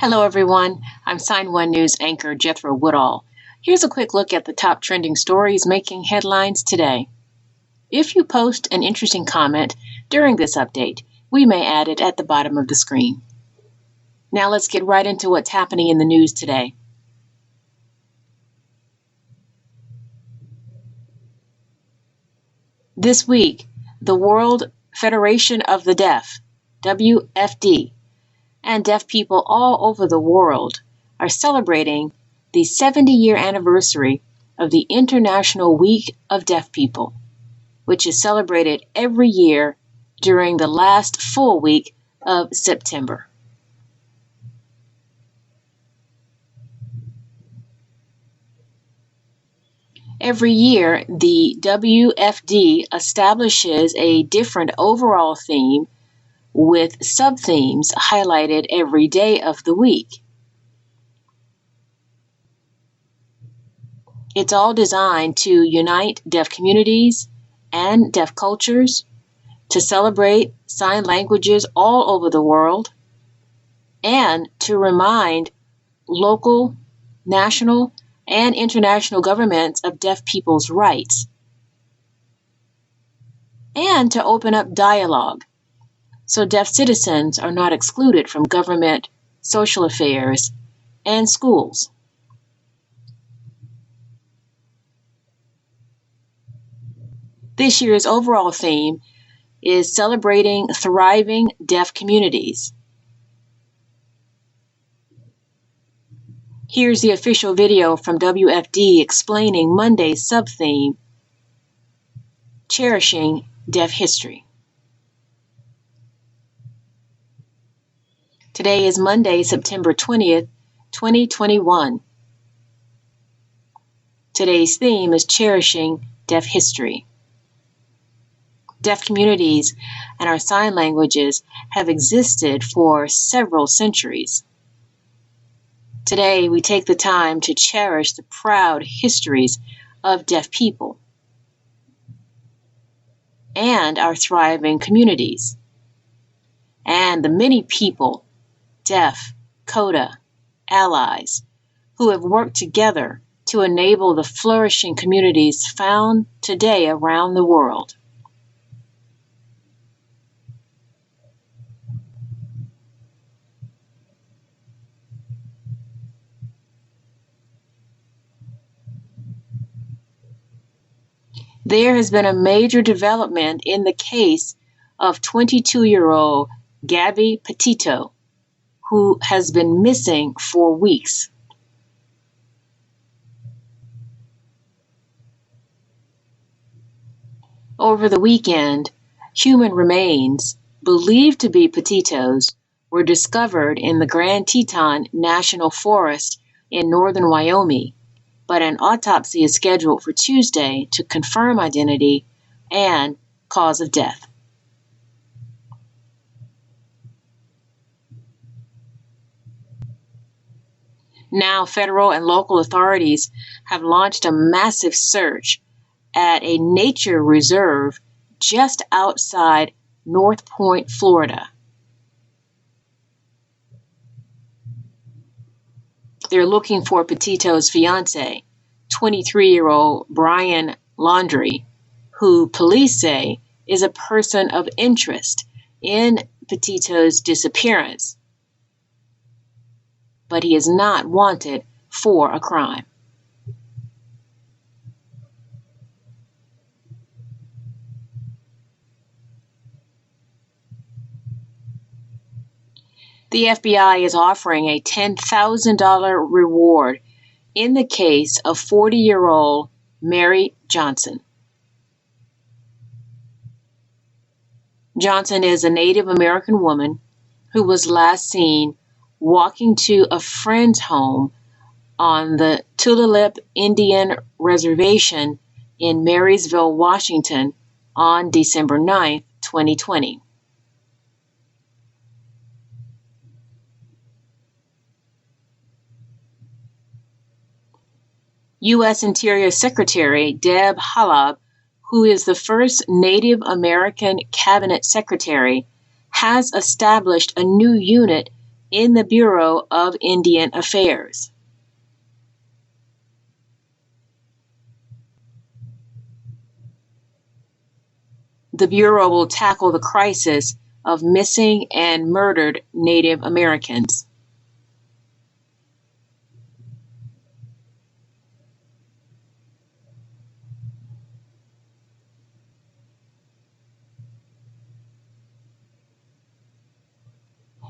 Hello, everyone. I'm Sign1News anchor Jethro Woodall. Here's a quick look at the top trending stories making headlines today. If you post an interesting comment during this update, we may add it at the bottom of the screen. Now let's get right into what's happening in the news today. This week, the World Federation of the Deaf, WFD, and deaf people all over the world are celebrating the 70-year anniversary of the International Week of Deaf People, which is celebrated every year during the last full week of September. Every year, the WFD establishes a different overall theme with sub-themes highlighted every day of the week. It's all designed to unite deaf communities and deaf cultures, to celebrate sign languages all over the world, and to remind local, national, and international governments of deaf people's rights, and to open up dialogue so deaf citizens are not excluded from government, social affairs, and schools. This year's overall theme is celebrating thriving deaf communities. Here's the official video from WFD explaining Monday's sub-theme, Cherishing Deaf History. Today is Monday, September 20th, 2021. Today's theme is Cherishing Deaf History. Deaf communities and our sign languages have existed for several centuries. Today, we take the time to cherish the proud histories of deaf people and our thriving communities, and the many people, deaf, CODA, allies, who have worked together to enable the flourishing communities found today around the world. There has been a major development in the case of 22-year-old Gabby Petito, who has been missing for weeks. Over the weekend, human remains, believed to be Potito's, were discovered in the Grand Teton National Forest in northern Wyoming, but an autopsy is scheduled for Tuesday to confirm identity and cause of death. Now, federal and local authorities have launched a massive search at a nature reserve just outside North Point, Florida. They're looking for Potito's fiance, 23-year-old Brian Laundrie, who police say is a person of interest in Potito's disappearance, but he is not wanted for a crime. The FBI is offering a $10,000 reward in the case of 40-year-old Mary Johnson. Johnson is a Native American woman who was last seen walking to a friend's home on the Tulalip Indian Reservation in Marysville, Washington on December 9, 2020. U.S. Interior Secretary Deb Haaland, who is the first Native American cabinet secretary, has established a new unit in the Bureau of Indian Affairs. The Bureau will tackle the crisis of missing and murdered Native Americans.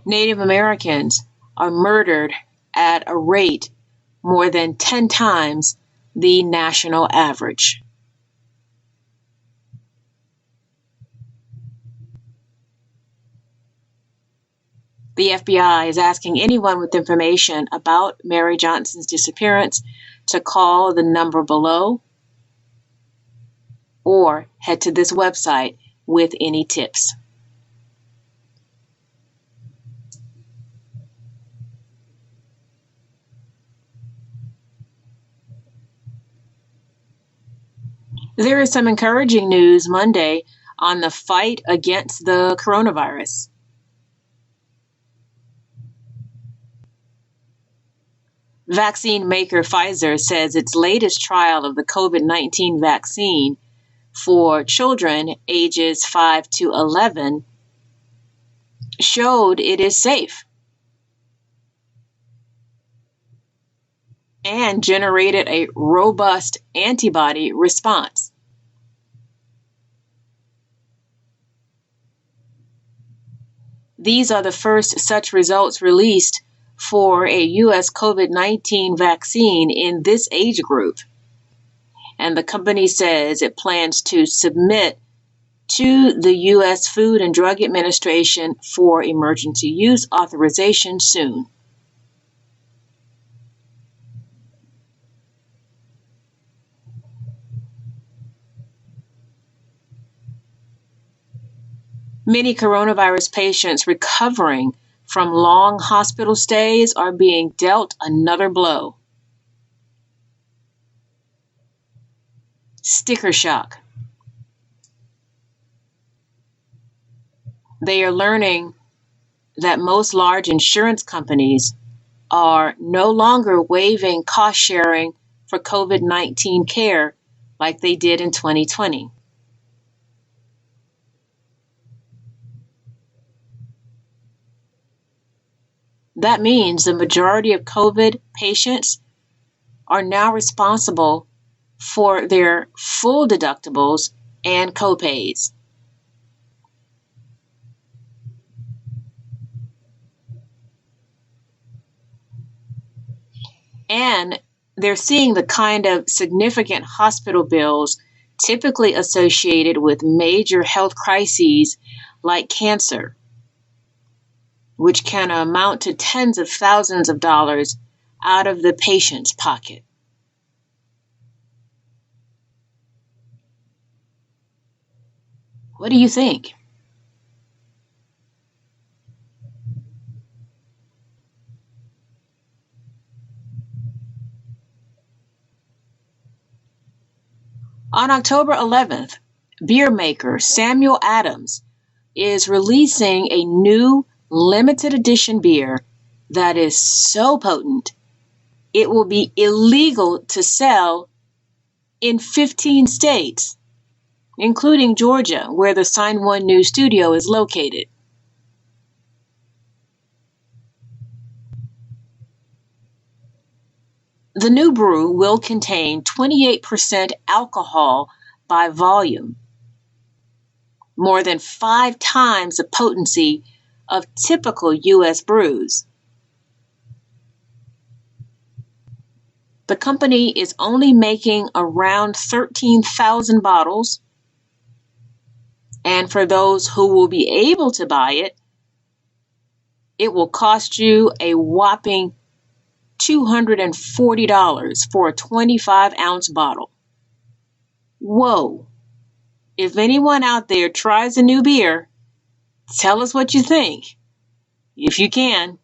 Native Americans are murdered at a rate more than 10 times the national average. The FBI is asking anyone with information about Mary Johnson's disappearance to call the number below or head to this website with any tips. There is some encouraging news Monday on the fight against the coronavirus. Vaccine maker Pfizer says its latest trial of the COVID-19 vaccine for children ages 5 to 11 showed it is safe and generated a robust antibody response. These are the first such results released for a U.S. COVID-19 vaccine in this age group, and the company says it plans to submit to the U.S. Food and Drug Administration for emergency use authorization soon. Many coronavirus patients recovering from long hospital stays are being dealt another blow. Sticker shock. They are learning that most large insurance companies are no longer waiving cost sharing for COVID-19 care like they did in 2020. That means the majority of COVID patients are now responsible for their full deductibles and copays. And they're seeing the kind of significant hospital bills typically associated with major health crises like cancer, which can amount to tens of thousands of dollars out of the patient's pocket. What do you think? On October 11th, beer maker Samuel Adams is releasing a new limited edition beer that is so potent it will be illegal to sell in 15 states, including Georgia, where the Sign1News studio is located. The new brew will contain 28% alcohol by volume, more than 5 times the potency of typical U.S. brews. The company is only making around 13,000 bottles, and for those who will be able to buy it, it will cost you a whopping $240 for a 25-ounce bottle. Whoa. If anyone out there tries a new beer, tell us what you think, if you can.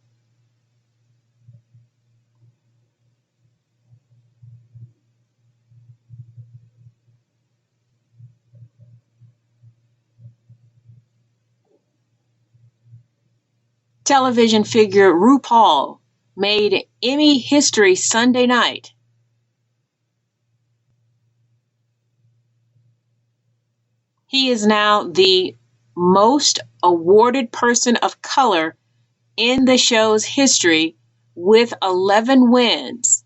television figure RuPaul made Emmy history Sunday night. He is now the most awarded person of color in the show's history with 11 wins,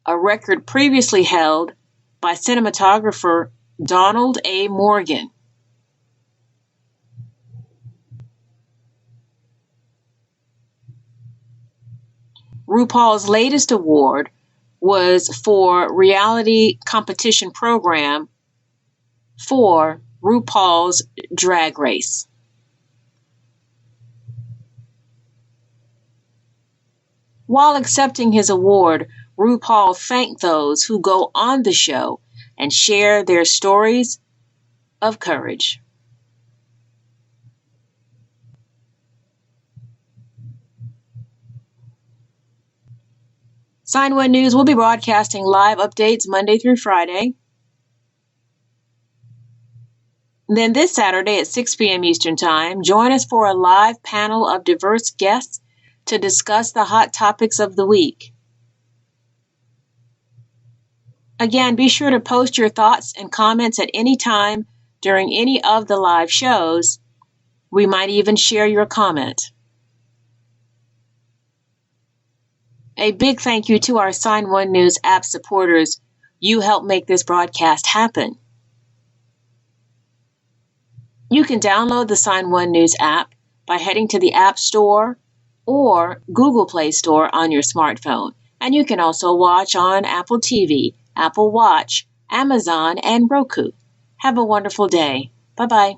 a record previously held by cinematographer Donald A. Morgan. RuPaul's latest award was for reality competition program for RuPaul's Drag Race. While accepting his award, RuPaul thanked those who go on the show and share their stories of courage. Sign1News will be broadcasting live updates Monday through Friday. Then this Saturday at 6 p.m. Eastern Time, join us for a live panel of diverse guests to discuss the hot topics of the week. Again, be sure to post your thoughts and comments at any time during any of the live shows. We might even share your comment. A big thank you to our Sign1News app supporters. You help make this broadcast happen. You can download the Sign1News app by heading to the App Store or Google Play Store on your smartphone. And you can also watch on Apple TV, Apple Watch, Amazon, and Roku. Have a wonderful day. Bye-bye.